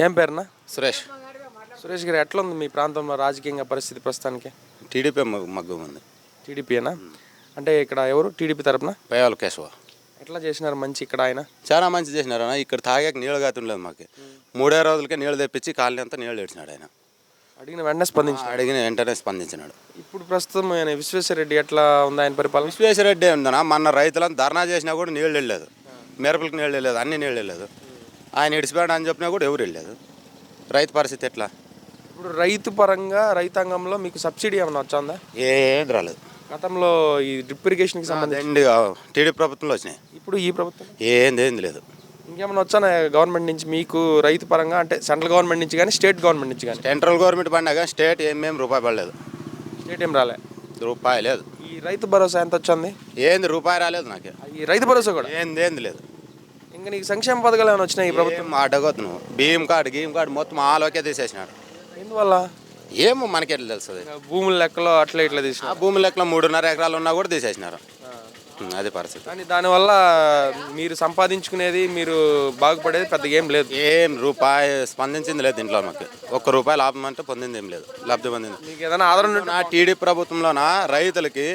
ఏం పేరునా? సురేష్. సురేష్ గారు, ఎట్లా ఉంది మీ ప్రాంతంలో రాజకీయంగా పరిస్థితి ప్రస్తుతానికి? టీడీపీ మగ్గం ఉంది. టీడీపీనా? అంటే ఇక్కడ ఎవరు టీడీపీ తరపున? పయ్యావుల కేశవ. ఎట్లా చేసినారు మంచి ఇక్కడ ఆయన? చాలా మంచి చేసినారు అన్న. ఇక్కడ తాగాక నీళ్ళు కాతుండలేదు మాకు. 3 రోజులకే నీళ్ళు తెప్పించి కాలనీ అంతా నీళ్ళు ఏడ్చినాడు ఆయన. అడిగిన వెంటనే స్పందించారు. అడిగిన వెంటనే స్పందించినాడు. ఇప్పుడు ప్రస్తుతం ఆయన విశ్వేశ్వరరెడ్డి ఎట్లా ఉంది ఆయన పరిపాలన? విశ్వేశ్వరరెడ్డి ఉందన్న. మొన్న రైతులను ధర్నా చేసినా కూడా నీళ్ళు వెళ్ళలేదు, మిరపలకు నీళ్ళు వెళ్ళలేదు, అన్ని నీళ్ళు వెళ్ళలేదు. ఆయన ఇడిచిపోయాడు అని చెప్పినా కూడా ఎవరు వెళ్ళలేదు. రైతు పరిస్థితి ఎట్లా? ఇప్పుడు రైతు పరంగా రైతాంగంలో మీకు సబ్సిడీ ఏమైనా వచ్చిందా? ఏం రాలేదు. గతంలో ఈ డ్రిప్ ఇరిగేషన్కి సంబంధించి టీడీపీ ప్రభుత్వంలో వచ్చినాయి. ఇప్పుడు ఈ ప్రభుత్వం ఏంది లేదు. ఇంకేమైనా వచ్చానా గవర్నమెంట్ నుంచి మీకు రైతు పరంగా? అంటే సెంట్రల్ గవర్నమెంట్ నుంచి కానీ స్టేట్ గవర్నమెంట్ నుంచి కానీ? సెంట్రల్ గవర్నమెంట్ పడినా కానీ స్టేట్ ఏమేమి రూపాయి పడలేదు. స్టేట్ ఏం రాలే? రూపాయి లేదు. ఈ రైతు భరోసా ఎంత వచ్చింది? ఏంది రూపాయి రాలేదు నాకు. ఈ రైతు భరోసా కూడా ఏంది లేదు. ఇంకా నీకు సంక్షేమ పథకాలు ఏమైనా వచ్చినాయి ఈ ప్రభుత్వం? అడగొద్దు నువ్వు. గీమ్ కార్డు మొత్తం ఆలోకే తీసేసినాడు. ఎందువల్ల? ఏమో మనకి ఎట్లా తెలుస్తుంది. భూముల లెక్కలో అట్లా ఇట్లా తీసిన భూమి లెక్కలో 3.5 ఎకరాలు ఉన్నా కూడా తీసేసినారు. అది పరిస్థితి. కానీ దానివల్ల మీరు సంపాదించుకునేది, మీరు బాగుపడేది పెద్దగా ఏం లేదు. ఏం రూపాయి స్పందించింది లేదు దీంట్లో. మాకు ₹1 లాభం అంటే పొందింది ఏం లేదు. లబ్ధి పొందింది. మీకు ఏదైనా ఆదరణ? టీడీ ప్రభుత్వంలోన రైతులకి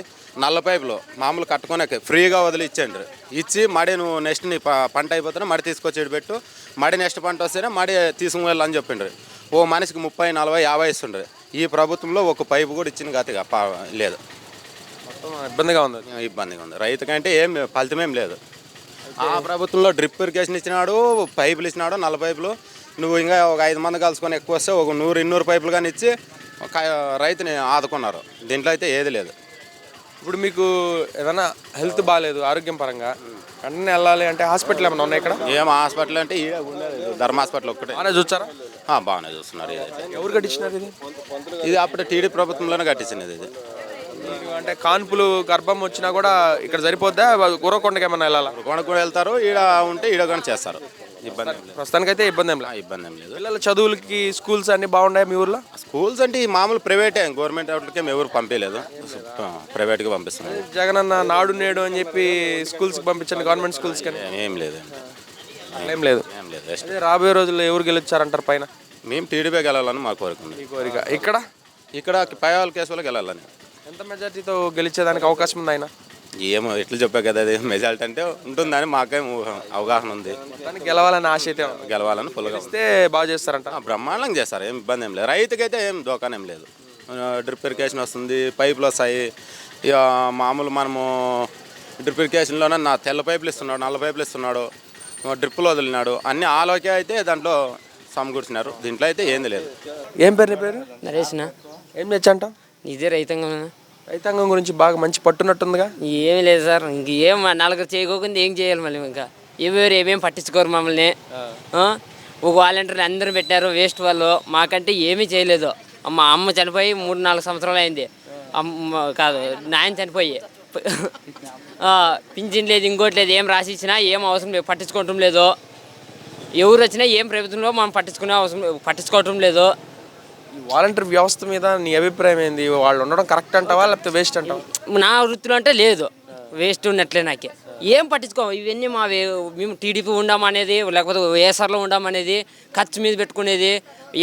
నల్ల పైపులు మామూలు కట్టుకునే ఫ్రీగా వదిలి ఇచ్చేయండి. ఇచ్చి మడి నువ్వు నెక్స్ట్ నీ పంట అయిపోతేనే మడి తీసుకొచ్చి పెట్టు, మడి నెక్స్ట్ పంట వస్తేనే మడి తీసుకుని వెళ్ళని చెప్పిండ్రు. ఓ మనిషికి 30, 40, 50 ఇస్తుండ్రు. ఈ ప్రభుత్వంలో ఒక పైపు కూడా ఇచ్చిన గతిగా లేదు. ఇబ్బందిగా ఉంది. ఇబ్బందిగా ఉంది. రైతుకంటే ఏం ఫలితమేం లేదు. ఆ ప్రభుత్వంలో డ్రిప్ ఇరిగేషన్ ఇచ్చినాడు, పైపులు ఇచ్చినాడు, నల్ల పైపులు. నువ్వు ఇంకా ఒక 5 మంది కలుసుకొని ఎక్కువ వస్తే ఒక 100-200 పైపులు కానీ ఇచ్చి రైతుని ఆదుకున్నారు. దీంట్లో అయితే ఏది లేదు. ఇప్పుడు మీకు ఏదైనా హెల్త్ బాగాలేదు ఆరోగ్యం పరంగా, వెంటనే వెళ్ళాలి అంటే హాస్పిటల్ ఏమైనా ఉన్నాయి ఇక్కడ? ఏం హాస్పిటల్ అంటే ధర్మ హాస్పిటల్ ఒక్కటే. బాగానే చూస్తారా? బాగానే చూస్తున్నారు. ఎవరు కట్టించినారు ఇది? ఇది అప్పుడు టీడీ ప్రభుత్వంలోనే కట్టించినది. ఇది అంటే కాన్పులు గర్భం వచ్చినా కూడా ఇక్కడ సరిపోద్దా? గురకొండకి ఏమైనా వెళ్ళాలా? గురకొండకు కూడా వెళ్తారు. ఈడ ఉంటే ఈడ కానీ చేస్తారు. ఇబ్బంది ఏం లేదు. ప్రస్తుతానికైతే ఇబ్బంది ఏం లేదు. ఇబ్బంది ఏం లేదు. పిల్లల చదువులకి స్కూల్స్ అన్ని బాగున్నాయి మీ ఊర్లో? స్కూల్స్ అంటే ఈ మామూలు ప్రైవేటే, గవర్నమెంట్ అవుట్లకి ఎవరు పంపించలేదు, ప్రైవేట్గా పంపిస్తున్నారు. జగనన్న నాడు నేడు అని చెప్పి స్కూల్స్కి పంపించండి, గవర్నమెంట్ స్కూల్స్ కానీ ఏం లేదు. ఏం లేదు. ఏం లేదు. రాబోయే రోజుల్లో ఎవరు గెలుచారంటారు పైన? మేము టీడీపీకి వెళ్ళాలని మా కోరిక ఉంది. ఈ కోరిక ఇక్కడ పయ్యావుల కేసులకు వెళ్ళాలని. ఎంత మెజార్టీతో గెలిచేదానికి అవకాశం ఉంది ఆయన? ఏమో ఎట్లా చెప్పా కదా, అది మెజారిటీ అంటే ఉంటుందని మాకేం అవగాహన ఉంది. గెలవాలని ఆశ అయితే గెలవాలని ఫుల్గా వస్తే బాగా చేస్తారంట. బ్రహ్మాండంగా చేస్తారు. ఏం ఇబ్బంది ఏం లేదు. రైతుకైతే ఏం దోకానేం లేదు. డ్రిప్ ఇరిగేషన్ వస్తుంది, పైపులు వస్తాయి. ఇక మామూలు మనము డ్రిప్ ఇరిగేషన్లోనే తెల్ల పైపులు ఇస్తున్నాడు, నల్ల పైపులు ఇస్తున్నాడు, డ్రిప్పులు వదిలినాడు. అన్ని ఆలోకే అయితే దాంట్లో సమకూర్చినారు. దీంట్లో అయితే ఏంది లేదు. ఏం పేరు నీ పేరు? నరేష్నా. ఏం తెచ్చంటావు? ఇదే రైతాంగం. రైతాంగం గురించి బాగా మంచి పట్టున్నట్టుందిగా. ఏమి లేదు సార్, ఇంకేం నలుగురు చేయకోకుండా ఏం చేయాలి మళ్ళీ. ఇంకా ఎవరు ఏమేమి పట్టించుకోరు మమ్మల్ని. ఒక వాలంటీర్లు అందరూ పెట్టారు, వేస్ట్ వాళ్ళు. మాకంటే ఏమీ చేయలేదు. మా అమ్మ చనిపోయి 3-4 సంవత్సరాలు అయింది. అమ్మ కాదు, నాయన చనిపోయి. పింఛన్ లేదు, ఇంకోటి లేదు. ఏం రాసి ఇచ్చినా ఏం అవసరం లేదు, పట్టించుకోవటం లేదు. ఎవరు వచ్చినా ఏం ప్రభుత్వంలో మనం పట్టించుకోవటం లేదు. ఈ వాలంటీర్ వ్యవస్థ మీద నీ అభిప్రాయం ఏంది? వాళ్ళు ఉండడం కరెక్ట్ అంటావా లేకపోతే వేస్ట్ అంటావా? నా వృత్తిలో అంటే లేదు, వేస్ట్ ఉన్నట్లే. నాకే ఏం పట్టించుకో. ఇవన్నీ మేము టీడీపీ ఉండామనేది, లేకపోతే వైఎస్ఆర్లో ఉండామనేది, ఖర్చు మీద పెట్టుకునేది,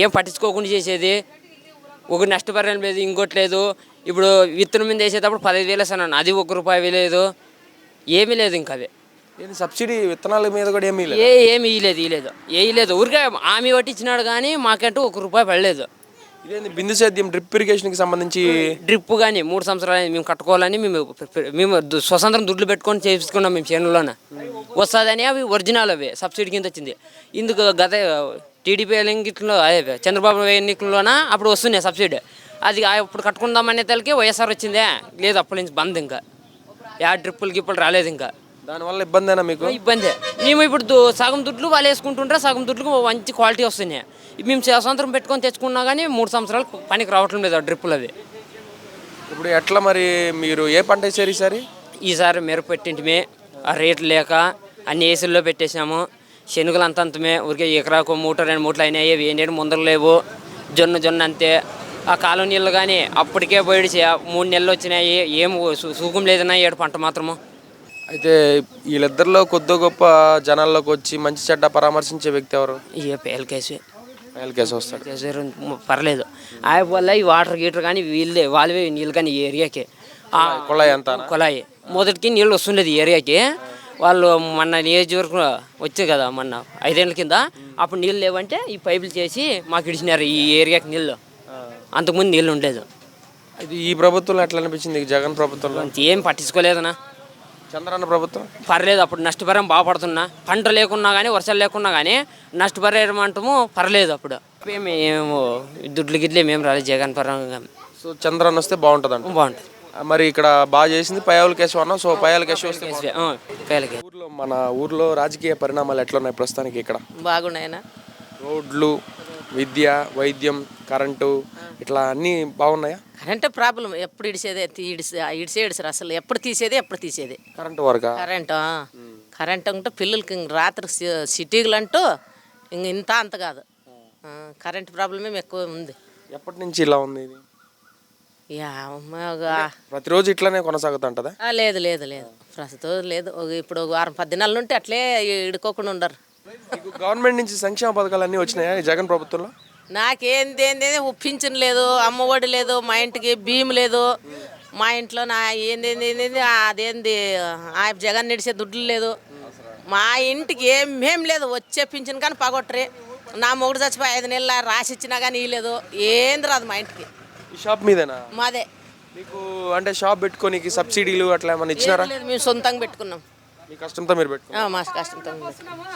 ఏం పట్టించుకోకుండా చేసేది. ఒక నష్టపరిహారం లేదు, ఇంకోటి లేదు. ఇప్పుడు విత్తనం మీద వేసేటప్పుడు 15,000 వేసాను, అది ₹1 లేదు. ఏమీ లేదు. ఇంకా అదే సబ్సిడీ విత్తనాల మీద కూడా ఏమీ లేదు. ఏమి ఇయ్యలేదు. ఊరికే హామీ పట్టించినాడు కానీ మాకంటూ ₹1 పడలేదు. ఇదేంటి బిందు సేద్యం డ్రిప్ ఇరిగేషన్కి సంబంధించి? డ్రిప్ కానీ 3 సంవత్సరాలు మేము కట్టుకోవాలని మేము స్వతంత్రం దుడ్లు పెట్టుకొని చేయించుకున్నాం మేము చేనులోనే. వస్తుందని అవి ఒరిజినల్, అవి సబ్సిడీ కింద వచ్చింది. ఇందుకు గత టీడీపీ ఎన్నికల్లో, చంద్రబాబు ఎన్నికల్లోన అప్పుడు వస్తున్నాయి సబ్సిడీ. అది ఇప్పుడు కట్టుకుందామనే తలకి వైఎస్ఆర్ వచ్చిందే లేదు. అప్పటి నుంచి బంద్. ఇంకా డ్రిప్పులకి ఇప్పుడు రాలేదు. ఇంకా దానివల్ల ఇబ్బందేనా మీకు? ఇబ్బందే. మేము ఇప్పుడు సగం దుడ్లు వాళ్ళు వేసుకుంటుంటే సగం దుడ్లకు మంచి క్వాలిటీ వస్తున్నాయి. మేము స్వతంత్రం పెట్టుకొని తెచ్చుకున్నా కానీ 3 సంవత్సరాలు పనికి రావటం లేదు ఆ డ్రిప్పులు. అవి ఇప్పుడు ఎట్లా మరి మీరు ఏ పంట వేసారు ఈసారి? ఈసారి మిరప పెట్టింటిమే, ఆ రేట్లు లేక అన్ని ఏసుల్లో పెట్టేసాము. శనుగులు అంతంతమే, ఊరికే ఎకరాకు 3-2 మూటలు అయినాయి. ఏంటంటే ముందర లేవు. జొన్న అంతే. ఆ కాలం నీళ్ళు కానీ అప్పటికే పోయి 3 నెలలు వచ్చినాయి. ఏం సుఖం లేదన్నా 7 పంట మాత్రము. అయితే వీళ్ళిద్దరిలో కొద్ది గొప్ప జనాల్లోకి వచ్చి మంచి చెడ్డ పరామర్శించే వ్యక్తి ఎవరు? ఇక పేలకేసి పైల కేసు వస్తాడు. పర్లేదు ఆ వల్ల ఈ వాటర్ గీటర్ కానీ వాళ్ళవే నీళ్ళు కానీ ఈ ఏరియాకి కుళాయి అంతా కుళాయి మొదటికి నీళ్ళు వస్తుండేది ఈ ఏరియాకి. వాళ్ళు మొన్న నియోజకవర్గం వచ్చాయి కదా మొన్న 5 ఏళ్ళ కింద, అప్పుడు నీళ్ళు లేవంటే ఈ పైపులు చేసి మాకు ఇడిచినారు ఈ ఏరియాకి నీళ్ళు. అంతకుముందు నీళ్ళు ఉండలేదు. ఇది ఈ ప్రభుత్వంలో ఎట్లా అనిపించింది, జగన్ ప్రభుత్వంలో? ఏం పట్టించుకోలేదన్నా. చంద్రన్న ప్రభుత్వం పర్లేదు, అప్పుడు నష్టపరిహారం బాగా పడుతున్నా. పంట లేకున్నా కానీ వర్షాలు లేకున్నా కానీ నష్టపరిహారం అంటాము పర్లేదు. అప్పుడు మేము దుడ్లు గిడ్లు మేము రాలేదు జగన్ పరంగా. సో చంద్రన్న వస్తే బాగుంటుంది అంట. బాగుంటుంది. మరి ఇక్కడ బాగా చేసింది పయ్యావుల కేసు అన్నాం. సో పయ్యావుల కేసు వస్తే పేలకి మన ఊర్లో రాజకీయ పరిణామాలు ఎట్లా ఉన్నాయి ప్రస్తుతానికి? ఇక్కడ బాగున్నాయనా. రోడ్లు, విద్య, వైద్యం, కరెంటు ఇట్లా అన్నీ బాగున్నాయా? కరెంట్ ప్రాబ్లం ఎప్పుడు ఇడిసేదే ఇడిసారు. అసలు ఎప్పుడు తీసేదే కరెంటు వరక కరెంట్ అంటే పిల్లలకి ఇంక రాత్రి సిటీలు అంటూ ఇంక ఇంత అంత కాదు. కరెంట్ ప్రాబ్లమే ఎక్కువ ఉంది. ఎప్పటి నుంచి ఇలా ఉంది ఇది? యా ప్రతిరోజు ఇట్లానే కొనసాగుతుంటదా? లేదు ప్రస్తుతం లేదు. ఇప్పుడు 1 వారం 10 దినాల నుండి అట్లే ఇడుకోకుండా ఉండరు. మీకు గవర్నమెంట్ నుంచి సంక్షేమ పథకాలు అన్నీ వచ్చినాయా ఈ జగన్ ప్రభుత్వంలో? నాకేంది పింఛన్ లేదు, అమ్మఒడి లేదు, మా ఇంటికి బియ్యం లేదు, మా ఇంట్లో నా ఏంది అదేంది ఆ జగన్ నడిచే దుడ్లు లేదు, మా ఇంటికి ఏమేం లేదు. వచ్చే పింఛన్ కానీ పగొట్టరి. నా మొగుడు చచ్చిపోయి 5 నెలలు రాసి ఇచ్చినా కానీ ఇవ్వలేదు. ఏంది రాదు మా ఇంటికి. ఈ షాప్ మీదేనా? మాదే. మీకు అంటే షాప్ పెట్టుకోనికి సబ్సిడీలు అట్లా ఏమైనా ఇచ్చినారా? లేదు, మేము సొంతంగా పెట్టుకున్నాం. మీ కష్టంతో మీరు పెట్టుకున్నారు? మా కష్టంతో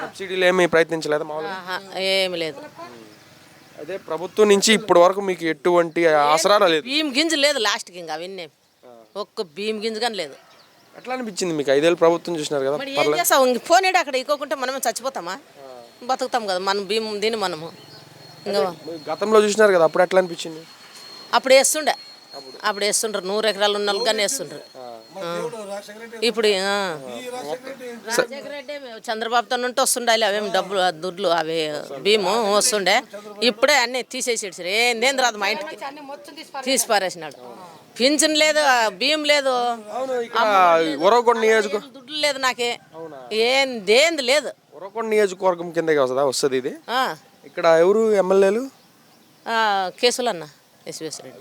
సబ్సిడీలు ఏమి ప్రయత్నించలేదు మామూలుగా? ఏమి లేదు. అదే ప్రభుత్వం నుంచి ఇప్పటి వరకు మీకు ఎటువంటి ఆసరా లేదు? బియ్యం గింజ లేదు లాస్ట్కి. ఇంకా అవన్నీ ఒక్క బియ్యం గింజ కానీ లేదు. ఎట్లా అనిపించింది మీకు? 5 ఏళ్ళు ప్రభుత్వం చూసినారు కదా. మరి ఏం చేస్తావు? ఇంక పోనేడు అక్కడ ఇవ్వకుంటే మనమే చచ్చిపోతామా? బతుకుతాం కదా మనం బియ్యం దీన్ని మనము. ఇంకా గతంలో చూసినారు కదా, అప్పుడు ఎట్లా అనిపించింది? అప్పుడు వేస్తుండే 100 ఎకరాలు ఉన్న వాళ్ళు కానీ వేస్తుండ్రు. ఇప్పుడు రాజశేఖర రెడ్డి చంద్రబాబుతో ఉంటే వస్తుండాలి అవేమి డబ్బులు దుడ్లు అవి బియ్యము వస్తుండే. ఇప్పుడే అన్నీ తీసేసాడు. ఏందేం రాదు మా ఇంటికి. తీసి పారేసినాడు. పింఛన్ లేదు, బియ్యం లేదు, దుడ్లు లేదు. నాకే ఏందేంది లేదు. ఉరవకొండ నియోజకవర్గం కిందకి వస్తుంది ఇది. ఆ, ఇక్కడ ఎవరు ఎమ్మెల్యేలు? కేసులన్న ఎస్విఎస్ రెడ్డి.